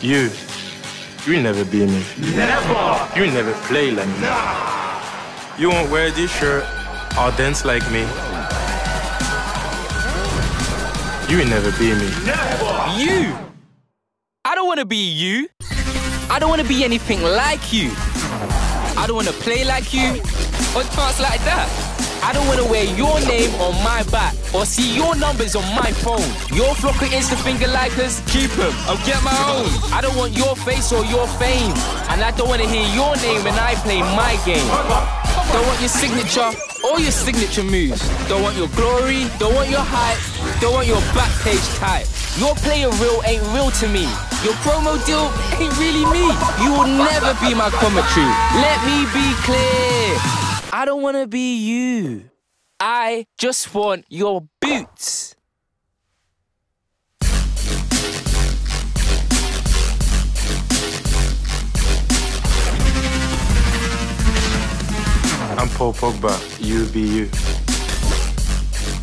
You never be me. Never! You never play like me. You won't wear this shirt or dance like me. You never be me. Never! You! I don't want to be you. I don't want to be anything like you. I don't want to play like you or dance like that. I don't want to wear your name on my back or see your numbers on my phone. Your flock of Insta finger likers, keep them. I'll get my own. I don't want your face or your fame. And I don't want to hear your name when I play my game. Don't want your signature or your signature moves. Don't want your glory, don't want your hype, don't want your backpage type. Your player real ain't real to me. Your promo deal ain't really me. You will never be my commentary. Let me be clear. I don't want to be you. I just want your boots. I'm Paul Pogba. You be you.